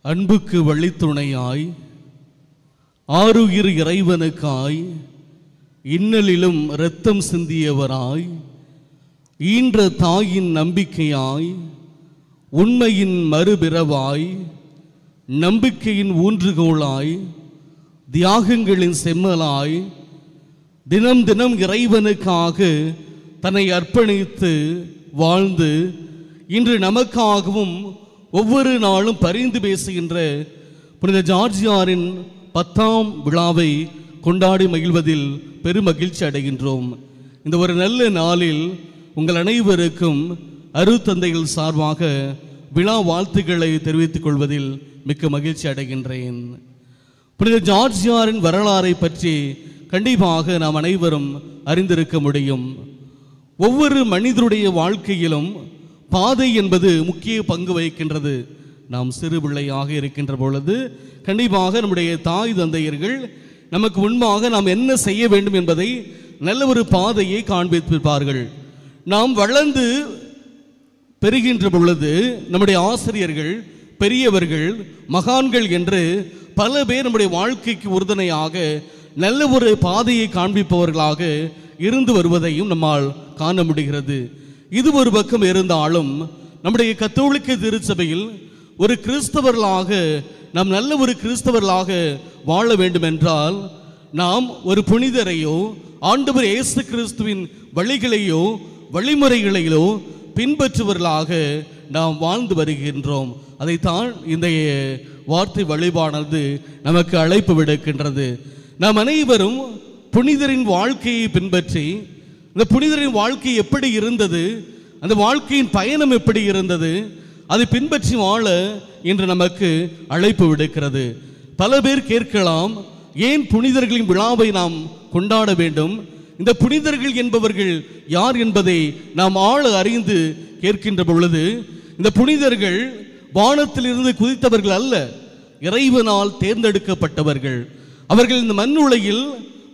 அன்புக்கு வழித்துணையாய் ஆருயிர் இறைவனுக்காய் இன்னலிலும் இரத்தம் சிந்தியவராய் ஈன்ற தாயின் நம்பிக்கையாய் உண்மையின் மறுபிறவாய் நம்பிக்கையின் ஊன்றுகோலாய் தியாகங்களின் செம்மலாய் தினம் தினம் இறைவனுக்காக தன்னை அர்ப்பணித்து வாழ்ந்து இன்று நமக்காகவும் ஒவ்வொரு நாளும் பரிந்து பேசுகின்ற புனித ஜார்ஜியாரின் 10ஆம் விழாவை கொண்டாடி மகிழ்வதில் பெருமகிழ்ச்சி அடைகின்றோம். இந்த ஒரு நல்ல நாளில் உங்கள் அனைவருக்கும் அருட்தந்தைகள் சார்பாக விழா வாழ்த்துக்களை தெரிவித்துக் கொள்வதில் மிக்க மகிழ்ச்சி அடைகின்றேன். புனித ஜார்ஜியாரின் வரலாறை பற்றி கண்டிப்பாக நாம் அனைவரும் அறிந்திருக்க முடியும். ஒவ்வொரு மனிதருடைய வாழ்க்கையிலும் பாதை என்பது முக்கிய பங்கு வகிக்கின்றது. நாம் சிறு பிள்ளையாக இருக்கின்ற பொழுது கண்டிப்பாக நம்முடைய தாய் தந்தையர்கள் நமக்கு முன்பாக நாம் என்ன செய்ய வேண்டும் என்பதை நல்ல ஒரு பாதையை காண்பித்திருப்பார்கள். நாம் வளர்ந்து பெறுகின்ற பொழுது நம்முடைய ஆசிரியர்கள், பெரியவர்கள், மகான்கள் என்று பல பேர் நம்முடைய வாழ்க்கைக்கு உறுதுணையாக நல்ல ஒரு பாதையை காண்பிப்பவர்களாக இருந்து வருவதையும் நம்மால் காண முடிகிறது. இது ஒரு பக்கம் இருந்தாலும் நம்முடைய கத்தோலிக்க திருச்சபையில் ஒரு கிறிஸ்தவர்களாக நாம் நல்ல ஒரு கிறிஸ்தவர்களாக வாழ வேண்டும் என்றால் நாம் ஒரு புனிதரையோ ஆண்டவர் இயேசு கிறிஸ்துவின் வழிகளையோ வழிமுறைகளையோ பின்பற்றுவர்களாக நாம் வாழ்ந்து வருகின்றோம். அதைத்தான் இந்த வார்த்தை வழிபாடானது நமக்கு அழைப்பு விடுக்கின்றது. நாம் அனைவரும் புனிதரின் வாழ்க்கையை பின்பற்றி இந்த புனிதரின் வாழ்க்கை எப்படி இருந்தது, அந்த வாழ்க்கையின் பயணம் எப்படி இருந்தது, அதை பின்பற்றி வாழ இன்று நமக்கு அழைப்பு விடுக்கிறது. பல பேர் கேட்கலாம், ஏன் புனிதர்களின் விழாவை நாம் கொண்டாட வேண்டும்? இந்த புனிதர்கள் என்பவர்கள் யார் என்பதை நாம் ஆழ அறிந்து கேட்கின்ற பொழுது, இந்த புனிதர்கள் வானத்திலிருந்து குதித்தவர்கள் அல்ல, இறைவனால் தேர்ந்தெடுக்கப்பட்டவர்கள். அவர்கள் இந்த மண்ணுலகில்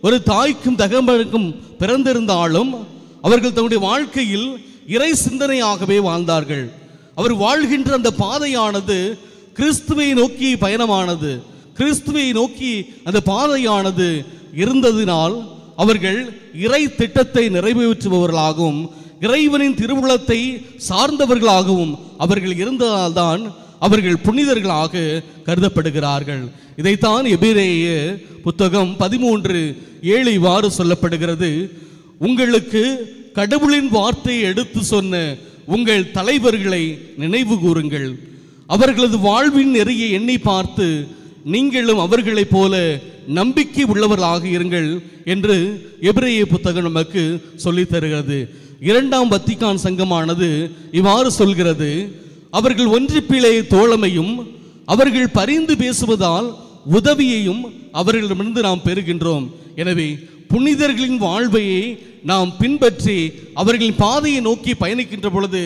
ஒரு தாய்க்கும் தகப்பனுக்கும் பிறந்திருந்தாலும் அவர்கள் தன்னுடைய வாழ்க்கையில் இறை சிந்தனையாகவே வாழ்ந்தார்கள். அவர் வாழ்கின்ற அந்த பாதையானது கிறிஸ்துவை நோக்கி பயணமானது, கிறிஸ்துவை நோக்கி அந்த பாதையானது இருந்ததினால் அவர்கள் இறை திட்டத்தை நிறைவேற்றுபவர்களாகவும் இறைவனின் திருவுளத்தை சார்ந்தவர்களாகவும் அவர்கள் இருந்ததால்தான் அவர்கள் புனிதர்களாக கருதப்படுகிறார்கள். இதைத்தான் எபிரேய புத்தகம் 13:7 இவ்வாறு சொல்லப்படுகிறது: உங்களுக்கு கடவுளின் வார்த்தையை எடுத்து சொன்ன உங்கள் தலைவர்களை நினைவு கூறுங்கள், அவர்களது வாழ்வின் நெறியை எண்ணி பார்த்து நீங்களும் அவர்களைப் போல நம்பிக்கை உள்ளவர்களாக இருங்கள் என்று எபிரேய புத்தகம் நமக்கு சொல்லித் தருகிறது. 2ஆம் வத்திக்கான் சங்கமானது இவ்வாறு சொல்கிறது: அவர்கள் ஒன்றிப்பிலே தோழமையும் அவர்கள் பரிந்து பேசுவதால் உதவியையும் அவர்களிடமிருந்து நாம் பெறுகின்றோம். எனவே புனிதர்களின் வாழ்வையை நாம் பின்பற்றி அவர்களின் பாதையை நோக்கி பயணிக்கின்ற பொழுது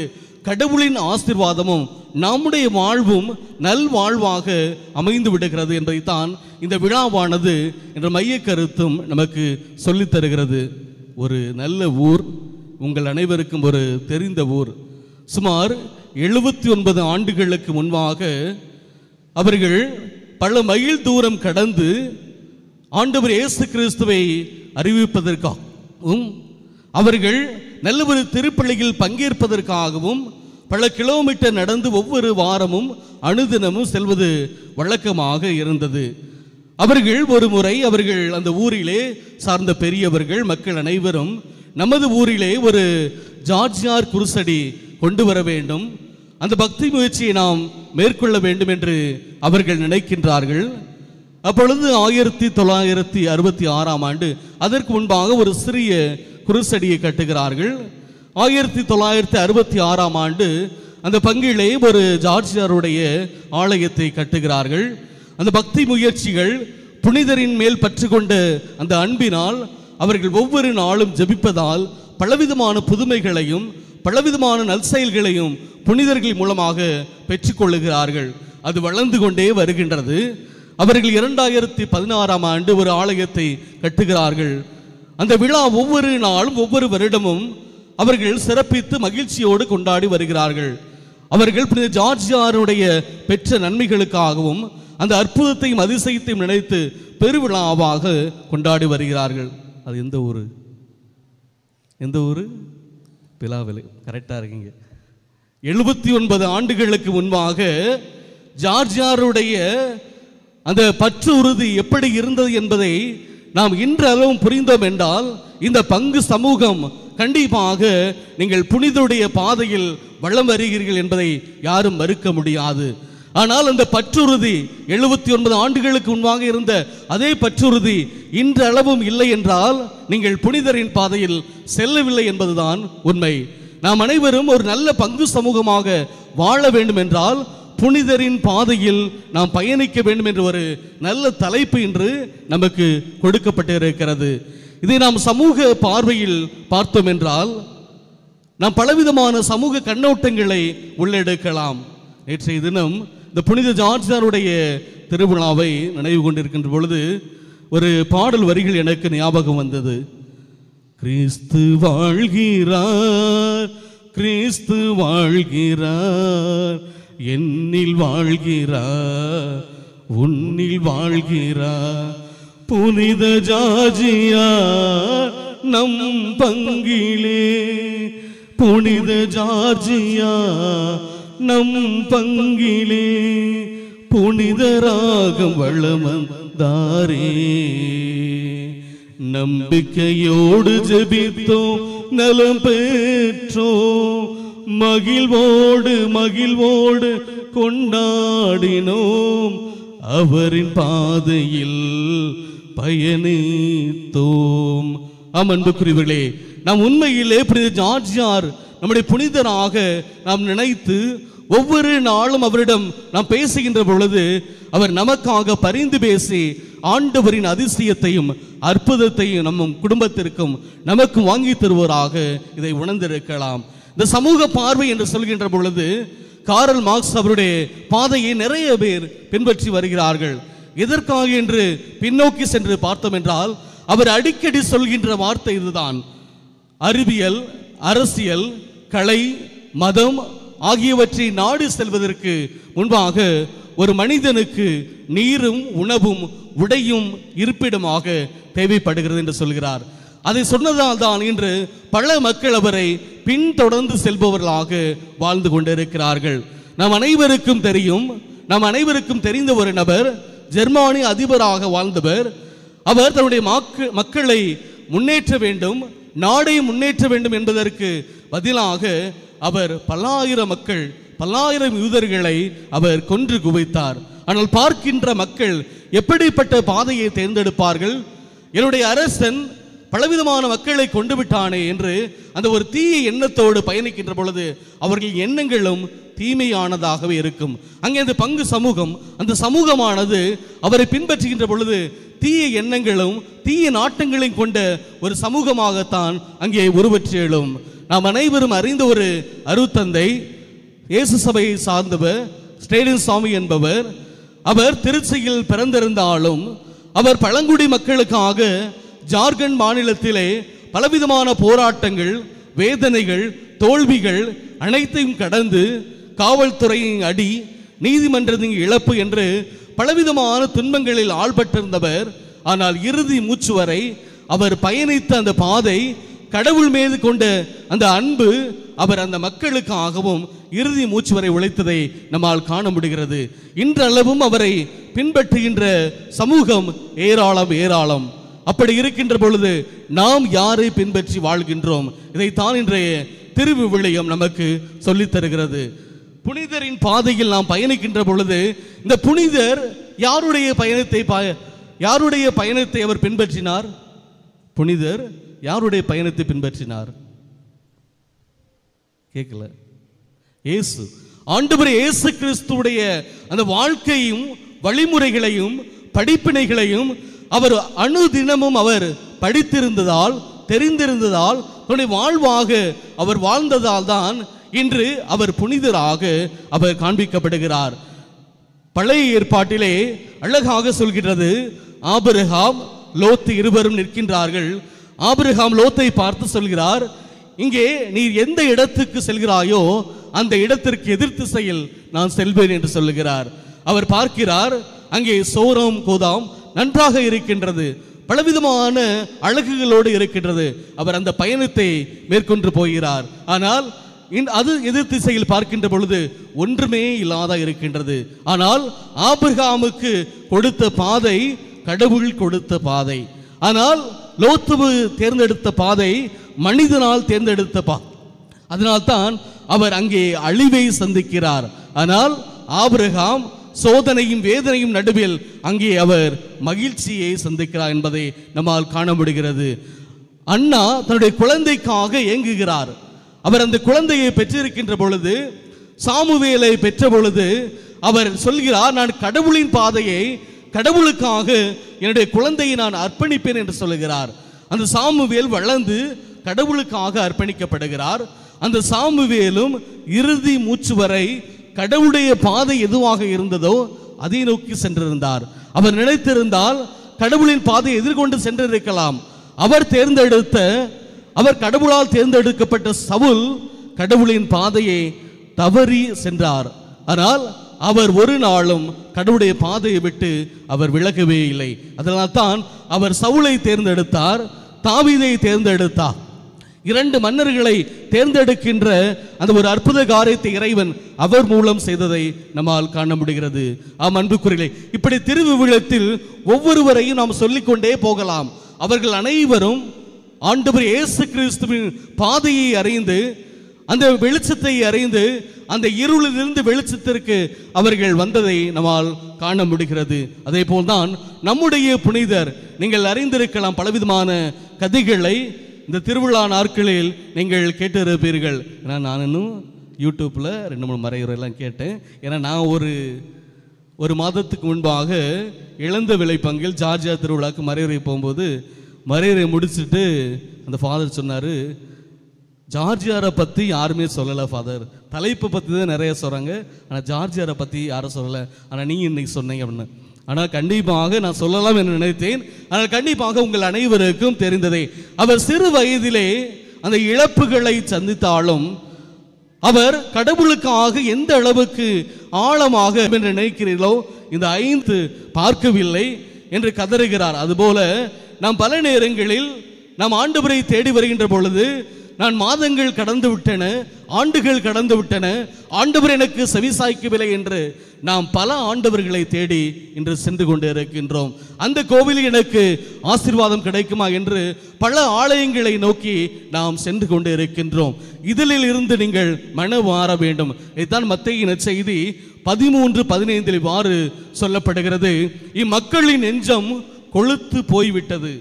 கடவுளின் ஆசீர்வாதமும் நம்முடைய வாழ்வும் நல் வாழ்வாக அமைந்து விடுகிறது என்பதைத்தான் இந்த விழாவானது என்ற மைய கருத்தும் நமக்கு சொல்லித் தருகிறது. ஒரு நல்ல ஊர், உங்கள் அனைவருக்கும் ஒரு தெரிந்த ஊர். சுமார் 79 ஆண்டுகளுக்கு முன்பாக அவர்கள் பல மைல் தூரம் கடந்து ஆண்டவர் இயேசு கிறிஸ்துவை அறிவிப்பதற்காகவும் அவர்கள் நல்ல ஒரு திருப்பலியில் பங்கேற்பதற்காகவும் பல கிலோமீட்டர் நடந்து ஒவ்வொரு வாரமும் அனுதினமும் செல்வது வழக்கமாக இருந்தது. அவர்கள் ஒரு முறை அவர்கள் அந்த ஊரிலே சார்ந்த பெரியவர்கள் மக்கள் அனைவரும் நமது ஊரிலே ஒரு ஜார்ஜியார் குருசடி கொண்டு வர வேண்டும், அந்த பக்தி முயற்சியை நாம் மேற்கொள்ள வேண்டும் என்று அவர்கள் நினைக்கின்றார்கள். அப்பொழுது 1966ஆம் ஆண்டு அதற்கு முன்பாக ஒரு சிறிய குருசடியை கட்டுகிறார்கள். 1966ஆம் ஆண்டு அந்த பங்கிலே ஒரு ஜார்ஜியாருடைய ஆலயத்தை கட்டுகிறார்கள். அந்த பக்தி முயற்சிகள் புனிதரின் மேல் பற்று கொண்ட அந்த அன்பினால் அவர்கள் ஒவ்வொரு நாளும் ஜெபிப்பதால் பலவிதமான புதுமைகளையும் பலவிதமான நற்செயல்களையும் புனிதர்கள் மூலமாக பெற்றுக்கொள்ளுகிறார்கள். அது வளர்ந்து கொண்டே வருகின்றது. அவர்கள் 2016ஆம் ஆண்டு ஒரு ஆலயத்தை கட்டுகிறார்கள். அந்த விழா ஒவ்வொரு நாளும் ஒவ்வொரு வருடமும் அவர்கள் சிறப்பித்து மகிழ்ச்சியோடு கொண்டாடி வருகிறார்கள். அவர்கள் புனித ஜார்ஜியாருடைய பெற்ற நன்மைகளுக்காகவும் அந்த அற்புதத்தையும் அதிசயத்தையும் நினைத்து பெருவிழாவாக கொண்டாடி வருகிறார்கள். அது எந்த ஊர்? எந்த ஊர்? பிலாவெளி. கரெக்டாக இருக்கீங்க. 79 ஆண்டுகளுக்கு முன்பாக ஜார்ஜியாருடைய அந்த பற்று உறுதி எப்படி இருந்தது என்பதை நாம் இன்றளவும் புரிந்தோம் என்றால் இந்த பங்கு சமூகம் கண்டிப்பாக நீங்கள் புனிதருடைய பாதையில் வளம் வருகிறீர்கள் என்பதை யாரும் மறுக்க முடியாது. ஆனால் அந்த பற்றுறுதி 79 ஆண்டுகளுக்கு முன்பாக இருந்த அதே பற்றுறுதி இன்றளவும் இல்லை என்றால் நீங்கள் புனிதரின் பாதையில் செல்லவில்லை என்பதுதான் உண்மை. நாம் அனைவரும் ஒரு நல்ல பங்கு சமூகமாக வாழ வேண்டும் என்றால் புனிதரின் பாதையில் நாம் பயணிக்க வேண்டும் என்ற ஒரு நல்ல தலைப்பு இன்று நமக்கு கொடுக்கப்பட்டிருக்கிறது. இதை நாம் சமூக பார்வையில் பார்த்தோம் என்றால் நாம் பலவிதமான சமூக கண்ணோட்டங்களை உள்ளெடுக்கலாம். நேற்றைய தினம் இந்த புனித ஜார்ஜியாருடைய திருவிழாவை நினைவு கொண்டிருக்கின்ற பொழுது ஒரு பாடல் வரிகள் எனக்கு ஞாபகம் வந்தது. கிறிஸ்து வாழ்கிறார், கிறிஸ்து வாழ்கிறார், என்னில் வாழ்கிறார், உன்னில் வாழ்கிறார், புனித ஜார்ஜியார் நம் பங்கிலே, புனித ஜார்ஜியார் நம் பங்கிலே, புனிதராகம் வளமந்தாரே. நம்பிக்கையோடு ஜெபித்தோம், நலம் பெற்றோம், மகிழ்வோடு மகிழ்வோடு கொண்டாடினோம், அவரின் பாதையில் பயணித்தோம். அன்புக்குரியவர்களே, நாம் உண்மையிலே புனித ஜார்ஜியார் நம்முடைய புனிதராக நாம் நினைத்து ஒவ்வொரு நாளும் அவரிடம் நாம் பேசுகின்ற பொழுது அவர் நமக்காக பரிந்து பேசி ஆண்டவரின் அதிசயத்தையும் அற்புதத்தையும் நம் குடும்பத்திற்கும் நமக்கும் வாங்கி தருவராக இதை உணர்ந்திருக்கலாம். இந்த சமூக பார்வை என்று சொல்கின்ற பொழுது காரல் மார்க்ஸ் அவருடைய பாதையை நிறைய பேர் பின்பற்றி வருகிறார்கள். எதற்காக என்று பின்னோக்கி சென்று பார்த்தோம் என்றால் அவர் அடிக்கடி சொல்கின்ற வார்த்தை இதுதான்: அறிவியல், அரசியல், கலை, மதம் ஆகியவற்றை நாடு செல்வதற்கு முன்பாக ஒரு மனிதனுக்கு நீரும் உணவும் உடையும் இருப்பிடமாக தேவைப்படுகிறது என்று சொல்கிறார். அதை சொன்னதால் தான் இன்று பல மக்கள் அவரை பின்தொடர்ந்து செல்பவர்களாக வாழ்ந்து கொண்டிருக்கிறார்கள். நாம் அனைவருக்கும் தெரிந்த ஒரு நபர், ஜெர்மானி அதிபராக வாழ்ந்தவர். அவர் தன்னுடைய மக்களை முன்னேற்ற வேண்டும், நாடை முன்னேற்ற வேண்டும் என்பதற்கு பதிலாக அவர் பல்லாயிரம் யூதர்களை அவர் கொன்று குவித்தார். ஆனால் பார்க்கின்ற மக்கள் எப்படிப்பட்ட பாதையை தேர்ந்தெடுப்பார்கள்? என்னுடைய அரசன் பலவிதமான மக்களை கொண்டு விட்டானே என்று அந்த ஒரு தீய எண்ணத்தோடு பயணிக்கின்ற பொழுது அவர்கள் எண்ணங்களும் தீமையானதாகவே இருக்கும். அங்கே அந்த பங்கு சமூகம், அந்த சமூகமானது அவரை பின்பற்றுகின்ற பொழுது தீய எண்ணங்களும் தீய நாட்டங்களையும் கொண்ட ஒரு சமூகமாகத்தான் அங்கே உருவற்றி எழும். நாம் அனைவரும் அறிந்த ஒரு அருத்தந்தை, இயேசு சபையை சார்ந்தவர், ஸ்டேலின் சாமி என்பவர். அவர் திருச்சியில் பிறந்திருந்தாலும் அவர் பழங்குடி மக்களுக்காக ஜார்க்கண்ட் மாநிலத்திலே பலவிதமான போராட்டங்கள், வேதனைகள், தோல்விகள் அனைத்தையும் கடந்து காவல்துறையின் அடி, நீதிமன்றத்தின் இழப்பு என்று பலவிதமான துன்பங்களில் ஆள்பட்டிருந்தவர். ஆனால் இறுதி மூச்சு வரை அவர் பயணித்த அந்த பாதை, கடவுள் மீது கொண்ட அந்த அன்பு, அவர் அந்த மக்களுக்காகவும் இறுதி மூச்சு வரை உழைத்ததை நம்மால் காண முடிகிறது. இன்றளவும் அவரை பின்பற்றுகின்ற சமூகம் ஏராளம். அப்படி இருக்கின்ற பொழுது நாம் யாரை பின்பற்றி வாழ்கின்றோம்? இதைத்தான் இன்றைய திருவிவிலியம் நமக்கு சொல்லித் தருகிறது. புனிதரின் பாதையில் நாம் பயணிக்கின்ற பொழுது இந்த புனிதர் யாருடைய பயணத்தை அவர் பின்பற்றினார்? புனிதர் யாருடைய பயணத்தை பின்பற்றினார்? கேட்கல. இயேசு, ஆண்டவர் இயேசு கிறிஸ்துவுடைய அந்த வாழ்க்கையும் வழிமுறைகளையும் படிப்பினைகளையும் அவர் அனுதினமும் அவர் படித்திருந்ததால், தெரிந்திருந்ததால், தன்னுடைய வாழ்வாக அவர் வாழ்ந்ததால் தான் இன்று அவர் புனிதராக அவர் காண்பிக்கப்படுகிறார். பழைய ஏற்பாட்டிலே அழகாக சொல்கிறது, ஆபிரகாம் லோத்து இருவரும் நிற்கின்றார்கள். ஆபிரகாம் லோத்தை பார்த்து சொல்கிறார், இங்கே நீ எந்த இடத்துக்கு செல்கிறாயோ அந்த இடத்திற்கு எதிர் திசையில் நான் செல்வேன் என்று சொல்லுகிறார். அவர் பார்க்கிறார், அங்கே சோரம் கோதாம் நன்றாக இருக்கின்றது, பலவிதமான அழகுகளோடு இருக்கின்றது. அவர் அந்த பயணத்தை மேற்கொண்டு போகிறார். ஆனால் அது எதிர் திசையில் பார்க்கின்ற பொழுது ஒன்றுமே இல்லாத இருக்கின்றது. ஆனால் ஆபிரகாமுக்கு கொடுத்த பாதை கடவுள் கொடுத்த பாதை. ஆனால் லோத்து தேர்ந்தெடுத்த பாதை மனிதனால் தேர்ந்தெடுத்த பாதை. அதனால்தான் அவர் அங்கே அழிவை சந்திக்கிறார். ஆனால் ஆபிரகாம் சோதனையும் வேதனையும் நடுவில் அங்கே அவர் மகிழ்ச்சியை சந்திக்கிறார் என்பதை நம்மால் காண முடிகிறது. அண்ணா தன்னுடைய குழந்தைக்காக ஏங்குகிறார். அவர் அந்த குழந்தையை பெற்றிருக்கின்ற பொழுது, சாமுவேலை பெற்ற பொழுது அவர் சொல்கிறார், நான் கடவுளின் பாதையை கடவுளுக்காக என்னுடைய குழந்தையை நான் அர்ப்பணிப்பேன் என்று சொல்லுகிறார். அந்த சாமுவேல் வளர்ந்து கடவுளுக்காக அர்ப்பணிக்கப்படுகிறார். அந்த சாமுவேலும் இறுதி மூச்சு வரை கடவுளுடைய பாதை எதுவாக இருந்ததோ அதை நோக்கி சென்றிருந்தார். அவர் நினைத்திருந்தால் கடவுளின் பாதை எதிர்கொண்டு சென்றிருக்கலாம். அவர் கடவுளால் தேர்ந்தெடுக்கப்பட்ட சவுல் கடவுளின் பாதையை தவறி சென்றார். ஆனால் அவர் ஒரு நாளும் கடவுளுடைய பாதையை விட்டு அவர் விலகவே இல்லை. அதனால்தான் அவர் சவுலை தேர்ந்தெடுத்தார், தாவீதை தேர்ந்தெடுத்தார். 2 மன்னர்களை தேர்ந்தெடுக்கின்ற அந்த ஒரு அற்புத காரியத்தை இறைவன் அவர் மூலம் செய்ததை நம்மால் காண முடிகிறது. அன்புக்குரியவர்களே, இப்படி திருவிவிலியத்தில் ஒவ்வொருவரையும் நாம் சொல்லிக்கொண்டே போகலாம். அவர்கள் அனைவரும் ஆண்டவர் இயேசு கிறிஸ்துவின் பாதையை அறிந்து, அந்த வெளிச்சத்தை அறிந்து, அந்த இருளிலிருந்து வெளிச்சத்திற்கு அவர்கள் வந்ததை நம்மால் காண முடிகிறது. அதே போல்தான் நம்முடைய புனிதர், நீங்கள் அறிந்திருக்கலாம் பலவிதமான கதைகளை இந்த திருவிழா நாட்களில் நீங்கள் கேட்டிருப்பீர்கள். ஏன்னா நான் இன்னும் யூடியூப்பில் 2-3 மறையுறையெல்லாம் கேட்டேன். ஏன்னா நான் ஒரு மாதத்துக்கு முன்பாக இழந்த விலை பங்கில் ஜார்ஜியா திருவிழாவுக்கு மறையுறை போகும்போது மறையுறை முடிச்சுட்டு அந்த ஃபாதர் சொன்னார், ஜார்ஜியாரை பற்றி யாருமே சொல்லலை ஃபாதர், தலைப்பை பற்றி தான் நிறைய சொல்கிறாங்க, ஆனால் ஜார்ஜியாரை பற்றி யாரும் சொல்லலை, ஆனால் நீங்கள் இன்னைக்கு சொன்னீங்க அப்படின்னு. ஆனால் கண்டிப்பாக நான் சொல்லலாம் என்று நினைத்தேன். ஆனால் கண்டிப்பாக உங்கள் அனைவருக்கும் தெரிந்ததே, அவர் சிறு வயதிலே அந்த இழப்புகளை சந்தித்தாலும் அவர் கடவுளுக்காக எந்த அளவுக்கு ஆழமாக என்று நினைக்கிறீர்களோ இந்த 5 பார்க்கவில்லை என்று கதறுகிறார். அதுபோல நாம் பல நேரங்களில் நாம் ஆண்டவரை தேடி வருகின்ற பொழுது, நான் மாதங்கள் கடந்து விட்டன, ஆண்டுகள் கடந்து விட்டன, ஆண்டவர் எனக்கு செவிசாய்க்கவில்லை என்று நாம் பல ஆண்டவர்களை தேடி இன்று சென்று கொண்டு இருக்கின்றோம். அந்த கோவிலில் எனக்கு ஆசீர்வாதம் கிடைக்குமா என்று பல ஆலயங்களை நோக்கி நாம் சென்று கொண்டு இருக்கின்றோம். இதில் இருந்து நீங்கள் மனம் மாற வேண்டும். இதுதான் மத்தேயு நற்செய்தி 13:15 இவ்வாறு சொல்லப்படுகிறது, இம்மக்களின் நெஞ்சம் கொழுத்து போய்விட்டது,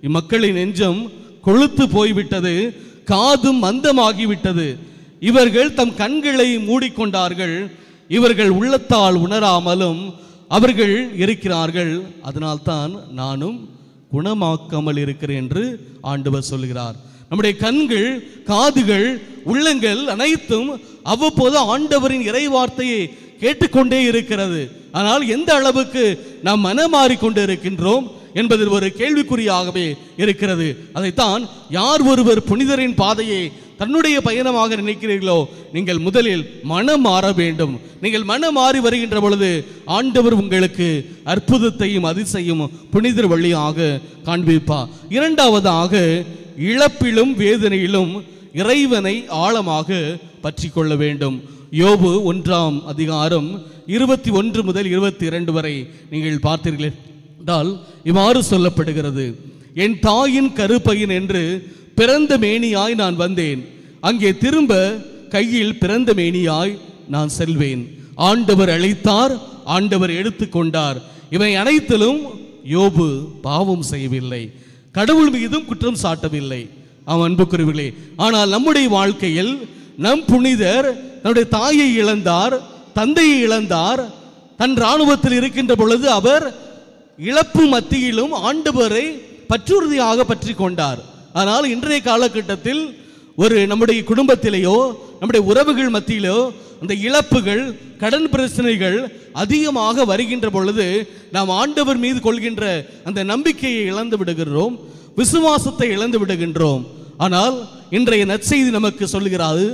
இம்மக்களின் நெஞ்சம் கொழுத்து போய்விட்டது, காதும் மந்தமாகிவிட்டது, இவர்கள் தம் கண்களை மூடிக்கொண்டார்கள், இவர்கள் உள்ளத்தால் உணராமலும் அவர்கள் இருக்கிறார்கள், அதனால்தான் நானும் குணமாக்காமல் இருக்கிறேன் என்று ஆண்டவர் சொல்கிறார். நம்முடைய கண்கள், காதுகள், உள்ளங்கள் அனைத்தும் அவ்வப்போது ஆண்டவரின் இறைவார்த்தையை கேட்டுக்கொண்டே இருக்கிறது. ஆனால் எந்த அளவுக்கு நாம் மனமாறிக்கொண்டு இருக்கின்றோம் என்பது ஒரு கேள்விக்குறியாகவே இருக்கிறது. அதைத்தான் யார் ஒருவர் புனிதரின் பாதையை தன்னுடைய பயணமாக நினைக்கிறீர்களோ நீங்கள் முதலில் மனம் மாற வேண்டும். நீங்கள் மனம் மாறி வருகின்ற பொழுது ஆண்டவர் உங்களுக்கு அற்புதத்தையும் அதிசயம் புனிதர் வழியாக காண்பிப்பார். 2வதாக, இழப்பிலும் வேதனையிலும் இறைவனை ஆழமாக பற்றி கொள்ள வேண்டும். யோபு 1ஆம் அதிகாரம் 21 முதல் 22 வரை நீங்கள் பார்த்தீர்கள் என்றால் இவ்வாறு சொல்லப்படுகிறது, என் தாயின் கருப்பையின் என்று பிறந்த மேனியாய் நான் வந்தேன், அங்கே திரும்ப கையில் பிறந்த மேனியாய் நான் செல்வேன். ஆண்டவர் அழைத்தார், ஆண்டவர் எடுத்துக்கொண்டார், இவை அனைத்திலும் யோபு பாவம் செய்யவில்லை, கடவுள் மீதும் குற்றம் சாட்டவில்லை. அன்புக்குரியவர்களே, ஆனால் நம்முடைய வாழ்க்கையில் நம் புனிதர் தன்னுடைய தாயை இழந்தார், தந்தையை இழந்தார். தன் இராணுவத்தில் இருக்கின்ற பொழுது அவர் இழப்பு மத்தியிலும் ஆண்டவரை பற்றுறுதியாக பற்றி கொண்டார். ஆனால் இன்றைய காலகட்டத்தில் நம்முடைய குடும்பத்திலேயோ நம்முடைய உறவுகள் மத்தியிலோ அந்த இழப்புகள், கடன் பிரச்சனைகள் அதிகமாக வருகின்ற பொழுது நாம் ஆண்டவர் மீது கொள்கின்ற அந்த நம்பிக்கையை இழந்து விடுகின்றோம், விசுவாசத்தை இழந்து விடுகின்றோம். ஆனால் இன்றைய நற்செய்தி நமக்கு சொல்லுகிறது,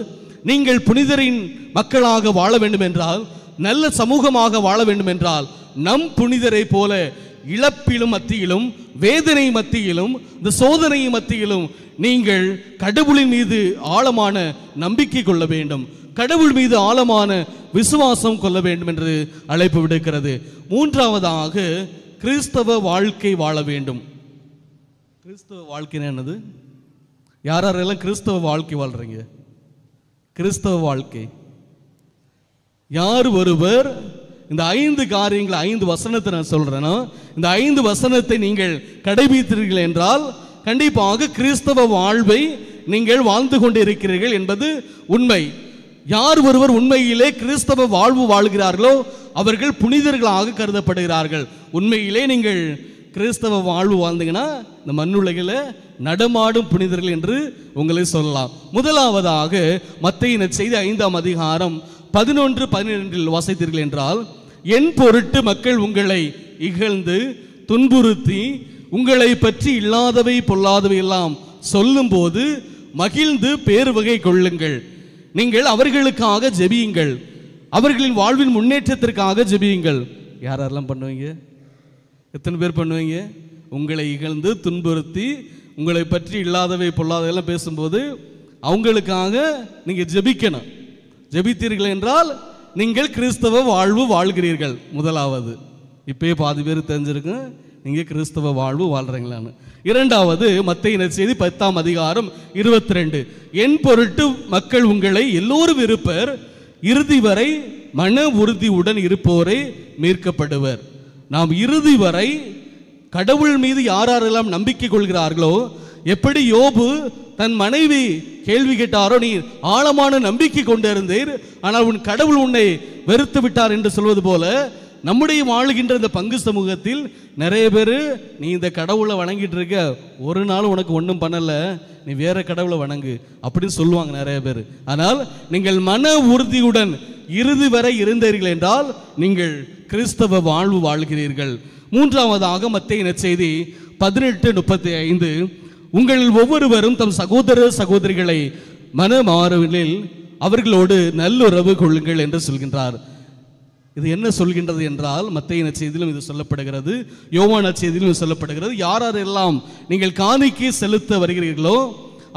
நீங்கள் புனிதரின் மக்களாக வாழ வேண்டும் என்றால், நல்ல சமூகமாக வாழ வேண்டும் என்றால், நம் புனிதரை போல இழப்பிலும் மத்தியிலும், வேதனை மத்தியிலும், இந்த சோதனை மத்தியிலும் நீங்கள் கடவுளின் மீது ஆழமான நம்பிக்கை கொள்ள வேண்டும், கடவுள் மீது ஆழமான விசுவாசம் கொள்ள வேண்டும் என்று அழைப்பு விடுக்கிறது. மூன்றாவதாக கிறிஸ்தவ வாழ்க்கை வாழ வேண்டும். கிறிஸ்தவ வாழ்க்கை என்னது? யாரெல்லாம் கிறிஸ்தவ வாழ்க்கை வாழ்றீங்க? கிறிஸ்தவ வாழ்க்கை யார் ஒருவர் இந்த 5 காரியங்களை, 5 வசனத்தை நான் சொல்றேன்னா, இந்த 5 வசனத்தை நீங்கள் கடைபிடித்தீர்கள் என்றால் கண்டிப்பாக கிறிஸ்தவ வாழ்வை நீங்கள் வாழ்ந்து கொண்டு இருக்கிறீர்கள் என்பது உண்மை. யார் ஒருவர் உண்மையிலே கிறிஸ்தவ வாழ்வு வாழ்கிறார்களோ அவர்கள் புனிதர்களாக கருதப்படுகிறார்கள். உண்மையிலே நீங்கள் கிறிஸ்தவ வாழ்வு வாழ்ந்தீங்கன்னா இந்த மண்ணுலகில் நடமாடும் புனிதர்கள் என்று உங்களை சொல்லலாம். முதலாவதாக மத்தேயு நற்செய்தி 5ஆம் அதிகாரம் 11-12 வாசித்தீர்கள் என்றால், என் பொருட்டு மக்கள் உங்களை இகழ்ந்து துன்புறுத்தி உங்களை பற்றி இல்லாதவை பொல்லாதவை எல்லாம் சொல்லும் போது மகிழ்ந்து பேறு வகை கொள்ளுங்கள். நீங்கள் அவர்களுக்காக ஜெபியுங்கள், அவர்களின் வாழ்வின் முன்னேற்றத்திற்காக ஜெபியுங்கள். யாரெல்லாம் பண்ணுவீங்க? எத்தனை பேர் பண்ணுவீங்க? உங்களை இகழ்ந்து துன்புறுத்தி உங்களை பற்றி இல்லாதவை பொல்லாதவையெல்லாம் பேசும்போது அவங்களுக்காக நீங்க ஜெபிக்கணும். ஜெபித்தீர்கள் என்றால் நீங்கள் கிறிஸ்தவ வாழ்வு வாழ்கிறீர்கள். முதலாவது, இப்பயே பாதி பேர் தெரிஞ்சிருக்கு நீங்க கிறிஸ்தவ வாழ்வு வாழ்றீங்களான்னு. இரண்டாவது, மத்தேயு நற்செய்தி 10ஆம் அதிகாரம் 22, என் பொருட்டு மக்கள் உங்களை எல்லோரும் இருப்பர், இறுதி வரை மன உறுதியுடன் இருப்போரை மீட்கப்படுவர். நாம் இறுதி வரை கடவுள் மீது யாரெல்லாம் நம்பிக்கை கொள்கிறார்களோ, எப்படி யோபு தன் மனைவி கேள்வி கேட்டாரோ, நீ ஆழமான நம்பிக்கை கொண்டிருந்தீர் ஆனால் உன் கடவுள் உன்னை வெறுத்து விட்டார் என்று சொல்வது போல, நம்முடைய வாழுகின்ற இந்த பங்கு சமூகத்தில் நிறைய பேர், நீ இந்த கடவுளை வணங்கிட்டு இருக்க, ஒரு நாள் உனக்கு ஒன்றும் பண்ணல, நீ வேற கடவுளை வணங்கு அப்படின்னு சொல்லுவாங்க நிறைய பேர். ஆனால் நீங்கள் மன உறுதியுடன் இறுதி வரை இருந்தீர்கள் என்றால் நீங்கள் கிறிஸ்தவ வாழ்வு வாழ்கிறீர்கள். மூன்றாவதாக மத்தேயு நற்செய்தி 18:35, உங்கள் ஒவ்வொருவரும் தம் சகோதர சகோதரிகளை மனமாறுதலில் அவர்களோடு நல்லுறவு கொள்ளுங்கள் என்று சொல்கின்றார். இது என்ன சொல்கின்றது என்றால், மத்தேயு நற்செய்தியிலும் இது சொல்லப்படுகிறது, யோவான் நற்செய்தியிலும் இது சொல்லப்படுகிறது. யாரெல்லாம் நீங்கள் காணிக்கை செலுத்த வருகிறீர்களோ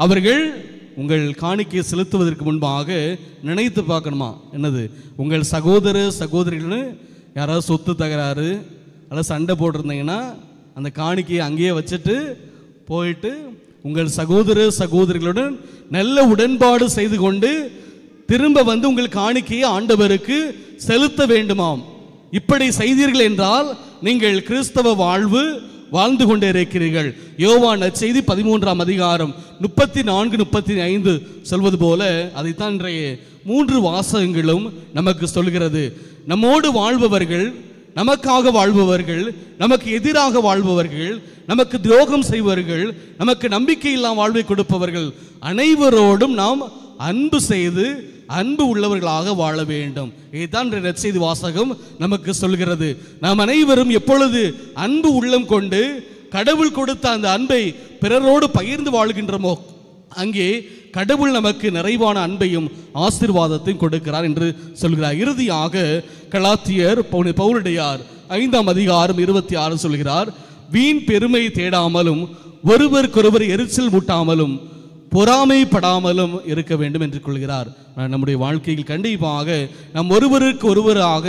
அவர்கள் உங்கள் காணிக்கையை செலுத்துவதற்கு முன்பாக நினைத்து பார்க்கணுமா, என்னது உங்கள் சகோதர சகோதரிகள்னு யாராவது சொத்து தகராறு அல்லது சண்டை போட்டிருந்தீங்கன்னா அந்த காணிக்கையை அங்கேயே வச்சுட்டு போயிட்டு உங்கள் சகோதர சகோதரிகளுடன் நல்ல உடன்பாடு செய்து கொண்டு திரும்ப வந்து உங்கள் காணிக்கையை ஆண்டவருக்கு செலுத்த வேண்டுமாம். இப்படி செய்தீர்கள் என்றால் நீங்கள் கிறிஸ்தவ வாழ்வு வாழ்ந்து கொண்டே இருக்கிறீர்கள். யோவான் நற்செய்தி 13ஆம் அதிகாரம் 34-35 சொல்வது போல, அதைத்தான் இன்றைய 3 வாசகங்களும் நமக்கு சொல்கிறது. நம்மோடு வாழ்பவர்கள், நமக்காக வாழ்பவர்கள், நமக்கு எதிராக வாழ்பவர்கள், நமக்கு துரோகம் செய்பவர்கள், நமக்கு நம்பிக்கை இல்லாமல் வாழ்வை கொடுப்பவர்கள் அனைவரோடும் நாம் அன்பு செய்து அன்பு உள்ளவர்களாக வாழ வேண்டும். இதுதான் நற்செய்தி வாசகம் நமக்கு சொல்கிறது. நாம் அனைவரும் எப்பொழுது அன்பு உள்ளம் கொண்டு கடவுள் கொடுத்த அந்த அன்பை பிறரோடு பகிர்ந்து வாழ்கின்றோமோ அங்கே கடவுள் நமக்கு நிறைவான அன்பையும் ஆசீர்வாதத்தையும் கொடுக்கிறார் என்று சொல்கிறார். இறுதியாக கலாத்தியர் பவுலடியார் 5ஆம் அதிகாரம் 26 சொல்கிறார், வீண் பெருமை தேடாமலும் ஒருவருக்கொருவர் எரிச்சல் மூட்டாமலும் பொறாமைப்படாமலும் இருக்க வேண்டும் என்று கொள்கிறார். நம்முடைய வாழ்க்கையில் கண்டிப்பாக நாம் ஒருவருக்கு ஒருவராக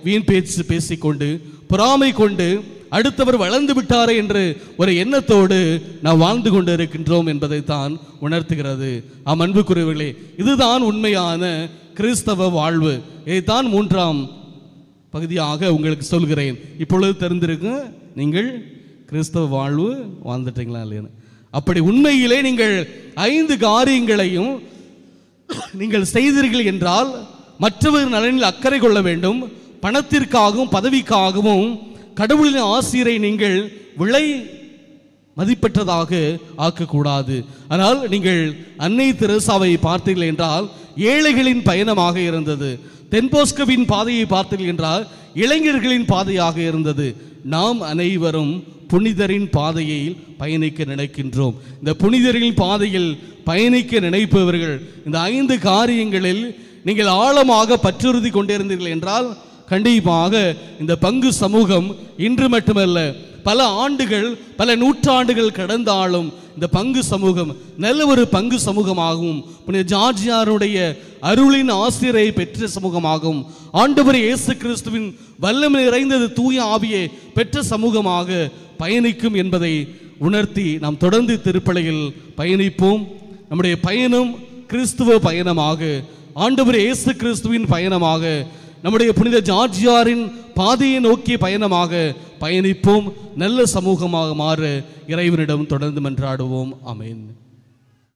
வீண் பேச்சு பேசிக்கொண்டு பொறாமை கொண்டு அடுத்தவர் வளர்ந்து விட்டாரே என்று ஒரு எண்ணத்தோடு நாம் வாழ்ந்து கொண்டு இருக்கின்றோம் என்பதைத்தான் உணர்த்துகிறது. அன்புக்குரியவர்களே, இதுதான் உண்மையான கிறிஸ்தவ வாழ்வு. இதைத்தான் 3ஆம் பகுதியாக உங்களுக்கு சொல்கிறேன். இப்பொழுது தெரிந்திருக்கும் நீங்கள் கிறிஸ்தவ வாழ்வு வாழ்ந்துட்டீங்களா இல்லையா. அப்படி உண்மையிலே நீங்கள் 5 காரியங்களையும் நீங்கள் செய்தீர்கள் என்றால், மற்றவர் நலனில் அக்கறை கொள்ள வேண்டும், பணத்திற்காகவும் பதவிக்காகவும் கடவுளின் ஆசிரை நீங்கள் விலை மதிப்பற்றதாக ஆக்கக்கூடாது. ஆனால் நீங்கள் அன்னை தெரசாவை பார்த்தீர்கள் என்றால் ஏழைகளின் பயணமாக இருந்தது. தென்போஸ்கோவின் பாதையை பார்த்தீர்கள் என்றால் இளைஞர்களின் பாதையாக இருந்தது. நாம் அனைவரும் புனிதரின் பாதையில் பயணிக்க நினைக்கின்றோம். இந்த புனிதரின் பாதையில் பயணிக்க நினைப்பவர்கள் இந்த 5 காரியங்களில் நீங்கள் ஆழமாக பற்றுறுதி கொண்டிருந்தீர்கள் என்றால் கண்டிப்பாக இந்த பங்கு சமூகம் இன்று மட்டுமல்ல, பல ஆண்டுகள், பல நூற்றாண்டுகள் கடந்தாலும் இந்த பங்கு சமூகம் நல்ல ஒரு பங்கு சமூகமாகவும் புனித ஜார்ஜியாருடைய அருளின் ஆசிரியரை பெற்ற சமூகமாகவும் ஆண்டவர் இயேசு கிறிஸ்துவின் வல்லமை நிறைந்தது தூய ஆவியை பெற்ற சமூகமாக பயணிக்கும் என்பதை உணர்த்தி நாம் தொடர்ந்து திருப்பலியில் பயணிப்போம். நம்முடைய பயணம் கிறிஸ்துவ பயணமாக, ஆண்டவர் இயேசு கிறிஸ்துவின் பயணமாக, நம்முடைய புனித ஜார்ஜியாரின் பாதையை நோக்கிய பயணமாக பயணிப்போம். நல்ல சமூகமாக மாற இறைவனிடம் தொடர்ந்து மன்றாடுவோம். ஆமென்.